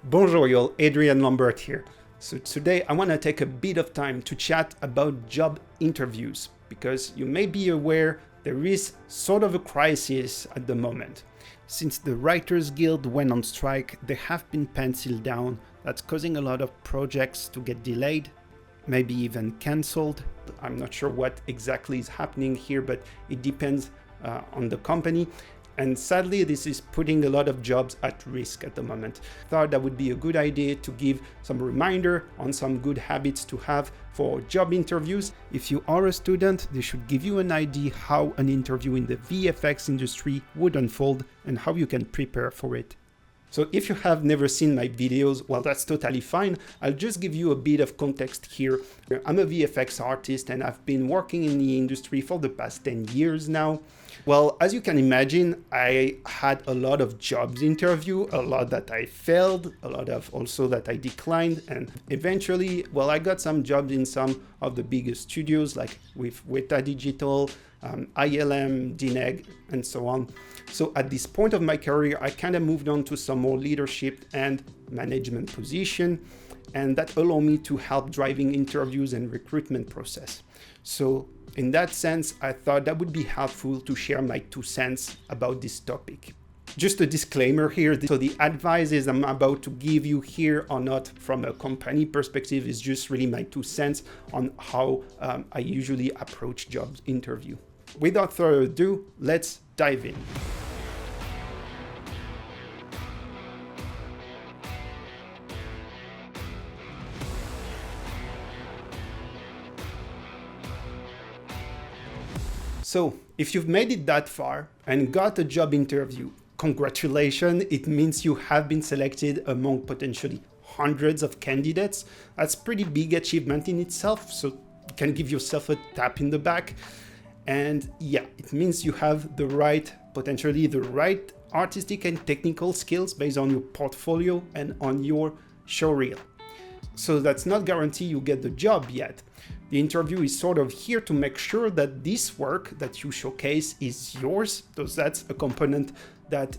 Bonjour, y'all, Adrian Lambert here. So today I want to take a bit of time to chat about job interviews because you may be aware there is sort of a crisis at the moment. Since the Writers Guild went on strike, they have been penciled down. That's causing a lot of projects to get delayed, maybe even cancelled. I'm not sure what exactly is happening here, but it depends on the company. And sadly, this is putting a lot of jobs at risk at the moment. Thought that would be a good idea to give some reminder on some good habits to have for job interviews. If you are a student, they should give you an idea how an interview in the VFX industry would unfold and how you can prepare for it. So if you have never seen my videos, well, that's totally fine. I'll just give you a bit of context here. I'm a VFX artist and I've been working in the industry for the past 10 years now. Well, as you can imagine, I had a lot of jobs interview, a lot that I failed, a lot of also that I declined. And eventually, well, I got some jobs in some of the biggest studios like with Weta Digital, ILM, DNEG, and so on. So at this point of my career, I kind of moved on to some more leadership and management position, and that allowed me to help driving interviews and recruitment process. So in that sense, I thought that would be helpful to share my 2 cents about this topic. Just a disclaimer here, so the advices I'm about to give you here are not from a company perspective, it's just really my 2 cents on how I usually approach jobs interview. Without further ado, let's dive in. So if you've made it that far and got a job interview, congratulations, it means you have been selected among potentially hundreds of candidates. That's pretty big achievement in itself, so you can give yourself a tap in the back. And yeah, it means you have potentially the right artistic and technical skills based on your portfolio and on your showreel. So that's not guarantee you get the job yet. The interview is sort of here to make sure that this work that you showcase is yours. Because that's a component that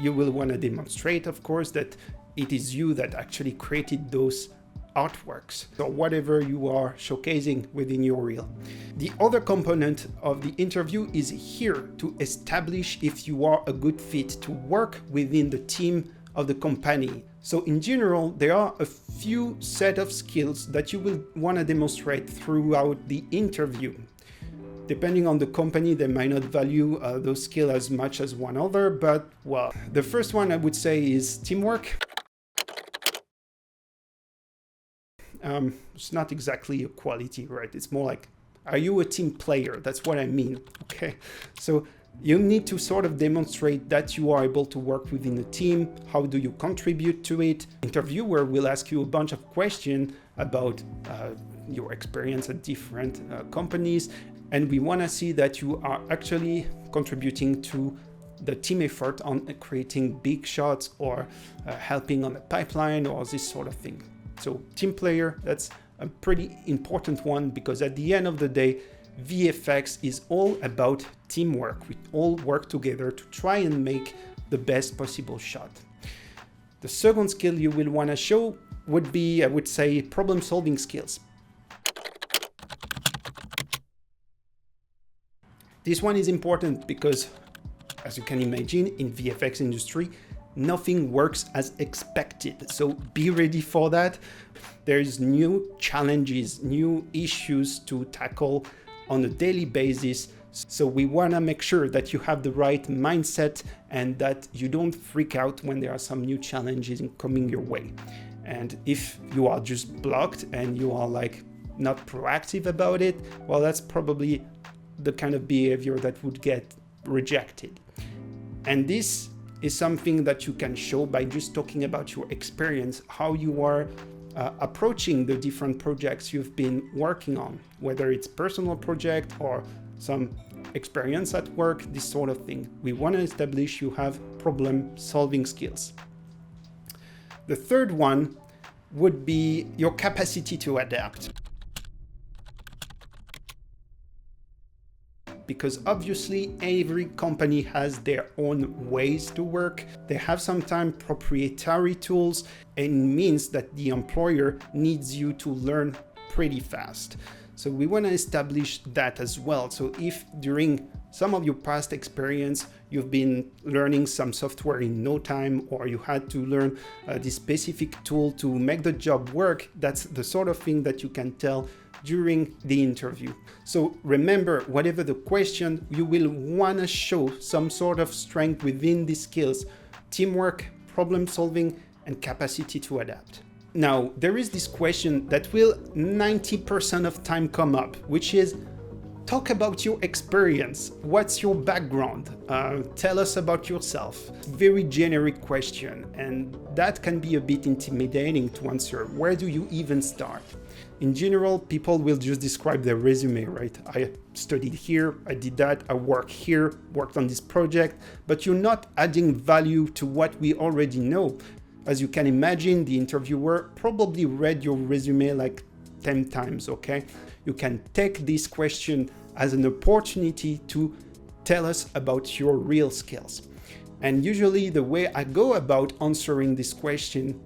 you will want to demonstrate, of course, that it is you that actually created those artworks or whatever you are showcasing within your reel. The other component of the interview is here to establish if you are a good fit to work within the team of the company. So in general, there are a few set of skills that you will want to demonstrate throughout the interview. Depending on the company, they might not value those skills as much as one other, but well, the first one I would say is teamwork. It's not exactly a quality, right? It's more like, are you a team player? That's what I mean, okay? So you need to sort of demonstrate that you are able to work within a team. How do you contribute to it? Interviewer will ask you a bunch of questions about your experience at different companies. And we want to see that you are actually contributing to the team effort on creating big shots or helping on a pipeline or this sort of thing. So team player, that's a pretty important one because at the end of the day, VFX is all about teamwork. We all work together to try and make the best possible shot. The second skill you will want to show would be, I would say, problem-solving skills. This one is important because, as you can imagine, in VFX industry, nothing works as expected. So be ready for that. There's new challenges, new issues to tackle on a daily basis. So we want to make sure that you have the right mindset and that you don't freak out when there are some new challenges coming your way. And if you are just blocked and you are like not proactive about it, well, that's probably the kind of behavior that would get rejected. And this is something that you can show by just talking about your experience, how you are approaching the different projects you've been working on, whether it's personal project or some experience at work, this sort of thing. We want to establish you have problem-solving skills. The third one would be your capacity to adapt. because obviously every company has their own ways to work. They have sometimes proprietary tools, and it means that the employer needs you to learn pretty fast. So we want to establish that as well. So if during some of your past experience, you've been learning some software in no time, or you had to learn this specific tool to make the job work, that's the sort of thing that you can tell during the interview. So remember, whatever the question, you will want to show some sort of strength within these skills: teamwork, problem solving, and capacity to adapt. Now, there is this question that will 90% of time come up, which is, talk about your experience. What's your background? Tell us about yourself. Very generic question, and that can be a bit intimidating to answer. Where do you even start? In general, people will just describe their resume, right? I studied here, I did that, I work here, worked on this project, but you're not adding value to what we already know. As you can imagine, the interviewer probably read your resume like 10 times, okay? You can take this question as an opportunity to tell us about your real skills. And usually the way I go about answering this question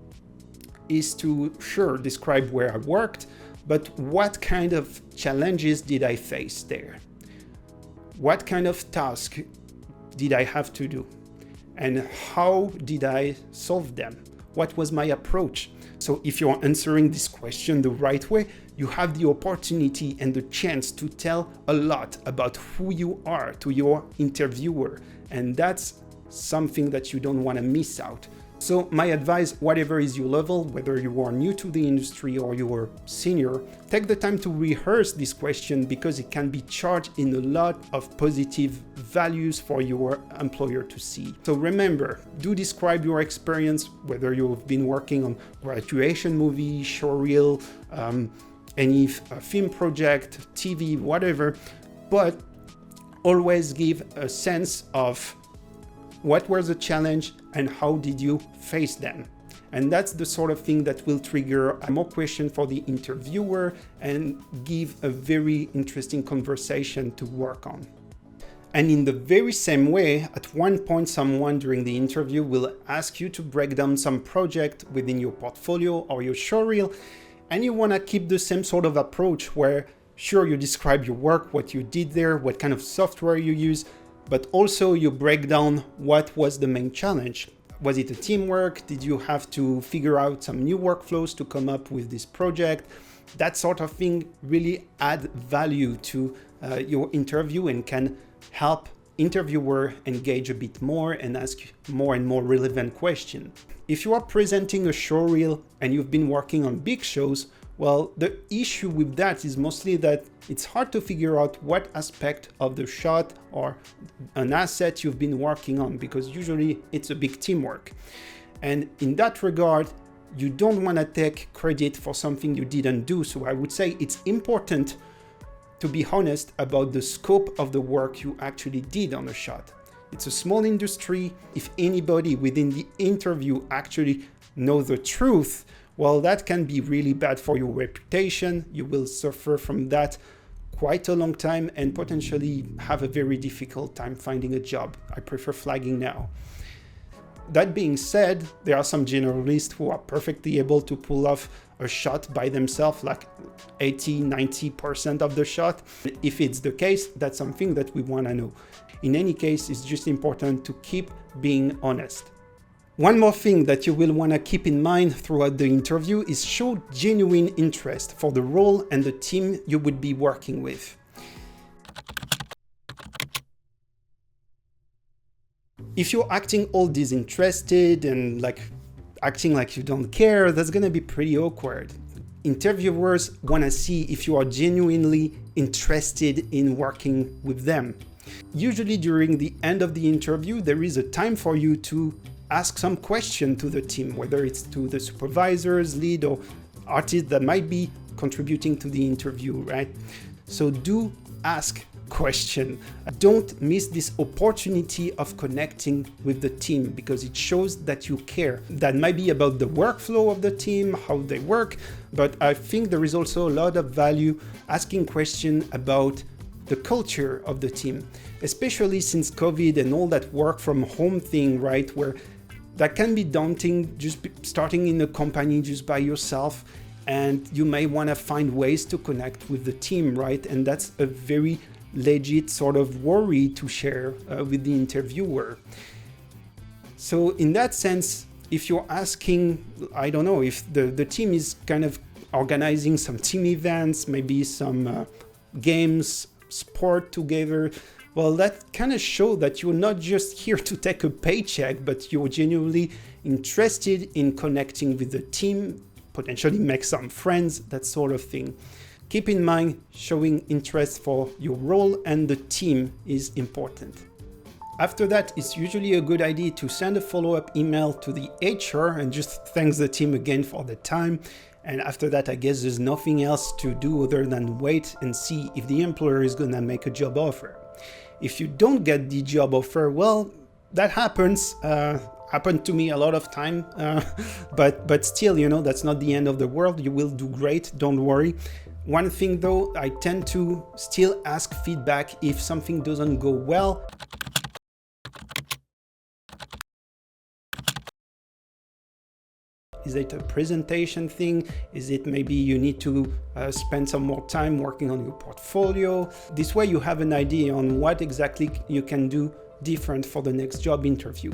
is to, sure, describe where I worked, but what kind of challenges did I face there? What kind of task did I have to do? And how did I solve them? What was my approach? So if you're answering this question the right way, you have the opportunity and the chance to tell a lot about who you are to your interviewer. And that's something that you don't want to miss out. So my advice, whatever is your level, whether you are new to the industry or you are senior, take the time to rehearse this question, because it can be charged in a lot of positive values for your employer to see. So remember, do describe your experience, whether you've been working on graduation movie, showreel, any film project, TV, whatever, but always give a sense of what was the challenge and how did you face them. And that's the sort of thing that will trigger more question for the interviewer and give a very interesting conversation to work on. And in the very same way, at one point someone during the interview will ask you to break down some project within your portfolio or your showreel, and you want to keep the same sort of approach where, sure, you describe your work, what you did there, what kind of software you use, but also you break down what was the main challenge. Was it a teamwork? Did you have to figure out some new workflows to come up with this project? That sort of thing really add value to your interview and can help interviewer engage a bit more and ask more and more relevant questions. If you are presenting a showreel and you've been working on big shows, well, the issue with that is mostly that it's hard to figure out what aspect of the shot or an asset you've been working on, because usually it's a big teamwork. And in that regard, you don't want to take credit for something you didn't do. So I would say it's important to be honest about the scope of the work you actually did on the shot. It's a small industry. If anybody within the interview actually knows the truth, well, that can be really bad for your reputation. You will suffer from that quite a long time and potentially have a very difficult time finding a job. I prefer flagging now. That being said, there are some generalists who are perfectly able to pull off a shot by themselves, like 80-90% of the shot. If it's the case, that's something that we want to know. In any case, it's just important to keep being honest. One more thing that you will want to keep in mind throughout the interview is show genuine interest for the role and the team you would be working with. If you're acting all disinterested and acting like you don't care, that's going to be pretty awkward. Interviewers want to see if you are genuinely interested in working with them. Usually during the end of the interview, there is a time for you to ask some question to the team, whether it's to the supervisors, lead, or artists that might be contributing to the interview, right? So do ask question. Don't miss this opportunity of connecting with the team, because it shows that you care. That might be about the workflow of the team, how they work, but I think there is also a lot of value asking questions about the culture of the team, especially since COVID and all that work from home thing, right? Where that can be daunting, just starting in a company just by yourself, and you may want to find ways to connect with the team, right? And that's a very legit sort of worry to share with the interviewer. So in that sense, if you're asking, I don't know, if the team is kind of organizing some team events, maybe some games, sport together, well, that kind of shows that you're not just here to take a paycheck, but you're genuinely interested in connecting with the team, potentially make some friends, that sort of thing. Keep in mind, showing interest for your role and the team is important. After that, it's usually a good idea to send a follow-up email to the HR and just thank the team again for the time. And after that, I guess there's nothing else to do other than wait and see if the employer is gonna make a job offer. If you don't get the job offer, well, that happens. Happened to me a lot of time, but still, you know, that's not the end of the world. You will do great, don't worry. One thing though, I tend to still ask feedback if something doesn't go well. Is it a presentation thing? Is it maybe you need to spend some more time working on your portfolio? This way you have an idea on what exactly you can do different for the next job interview.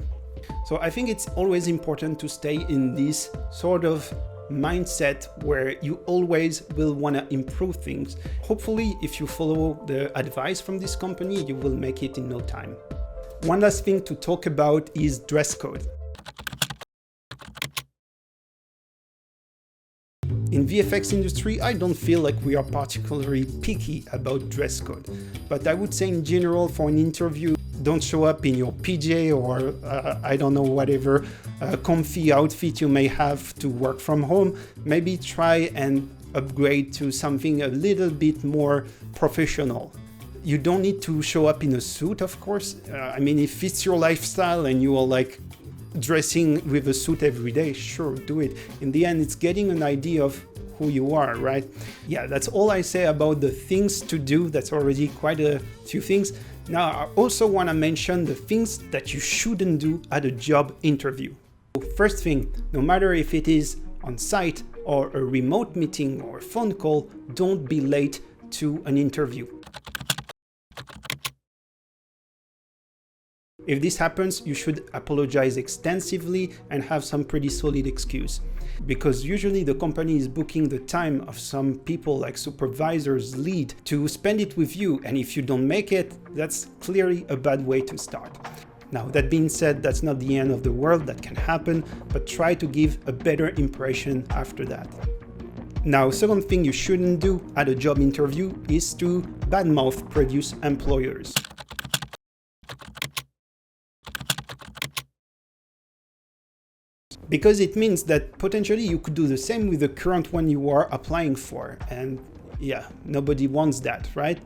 So I think it's always important to stay in this sort of mindset where you always will want to improve things. Hopefully, if you follow the advice from this company, you will make it in no time. One last thing to talk about is dress code. In VFX industry, I don't feel like we are particularly picky about dress code, but I would say in general for an interview, don't show up in your PJ or I don't know, whatever comfy outfit you may have to work from home. Maybe try and upgrade to something a little bit more professional. You don't need to show up in a suit, of course. I mean, if it's your lifestyle and you are like dressing with a suit every day, sure, do it. In the end, it's getting an idea of who you are, right? Yeah, that's all I say about the things to do. That's already quite a few things. Now, I also want to mention the things that you shouldn't do at a job interview. First thing, no matter if it is on site or a remote meeting or a phone call, don't be late to an interview. If this happens, you should apologize extensively and have some pretty solid excuse. Because usually the company is booking the time of some people like supervisors, lead, to spend it with you, and if you don't make it, that's clearly a bad way to start. Now, that being said, that's not the end of the world, that can happen, but try to give a better impression after that. Now, second thing you shouldn't do at a job interview is to badmouth previous employers. Because it means that potentially you could do the same with the current one you are applying for. And yeah, nobody wants that, right?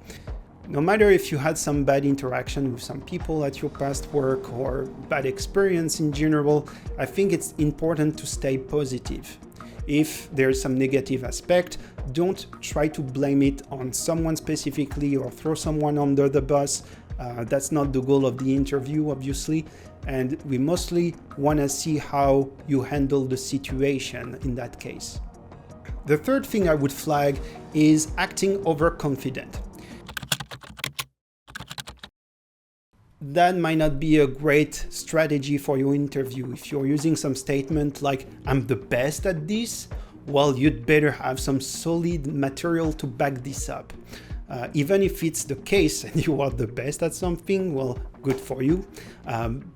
No matter if you had some bad interaction with some people at your past work or bad experience in general, I think it's important to stay positive. If there's some negative aspect, don't try to blame it on someone specifically or throw someone under the bus. That's not the goal of the interview, obviously. And we mostly want to see how you handle the situation in that case. The third thing I would flag is acting overconfident. That might not be a great strategy for your interview. If you're using some statement like, I'm the best at this, well, you'd better have some solid material to back this up. Even if it's the case and you are the best at something, well, good for you.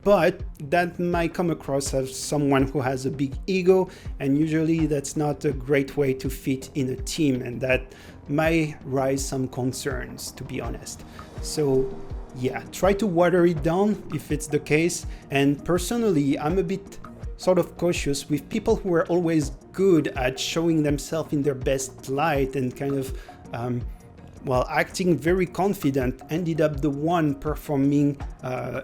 But that might come across as someone who has a big ego, and usually that's not a great way to fit in a team, and that might raise some concerns, to be honest. So yeah, try to water it down if it's the case. And personally, I'm a bit sort of cautious with people who are always good at showing themselves in their best light and kind of while acting very confident, ended up the one performing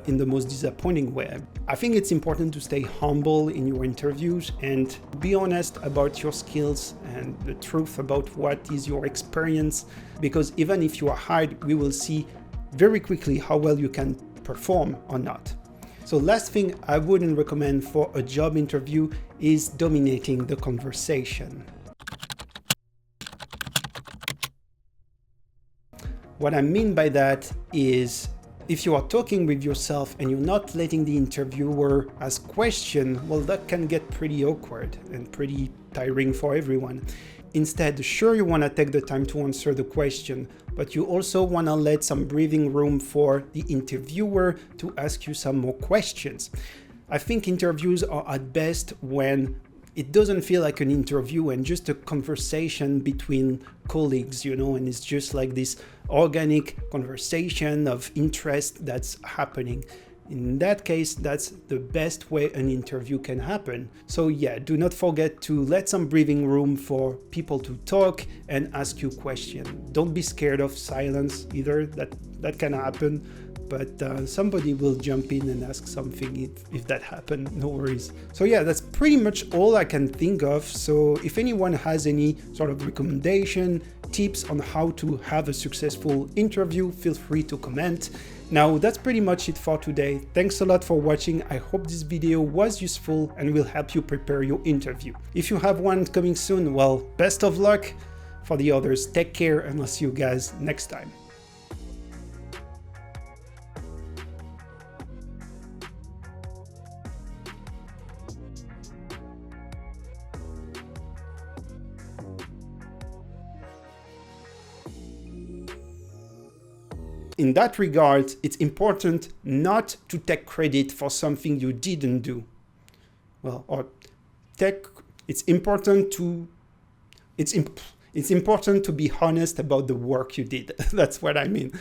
in the most disappointing way. I think it's important to stay humble in your interviews and be honest about your skills and the truth about what is your experience, because even if you are hired, we will see very quickly how well you can perform or not. So last thing I wouldn't recommend for a job interview is dominating the conversation. What I mean by that is, if you are talking with yourself and you're not letting the interviewer ask questions, well, that can get pretty awkward and pretty tiring for everyone. Instead, sure, you want to take the time to answer the question, but you also want to let some breathing room for the interviewer to ask you some more questions. I think interviews are at best when it doesn't feel like an interview and just a conversation between colleagues, and it's just like this organic conversation of interest that's happening. In that case, that's the best way an interview can happen. So yeah, do not forget to let some breathing room for people to talk and ask you questions. Don't be scared of silence either. That can happen, but somebody will jump in and ask something if that happens, no worries. So yeah, that's pretty much all I can think of. So if anyone has any sort of recommendation, tips on how to have a successful interview, feel free to comment. Now, that's pretty much it for today. Thanks a lot for watching. I hope this video was useful and will help you prepare your interview. If you have one coming soon, well, best of luck. For the others, take care and I'll see you guys next time. In that regard, it's important not to take credit for something you didn't do. It's important to be honest about the work you did. That's what I mean.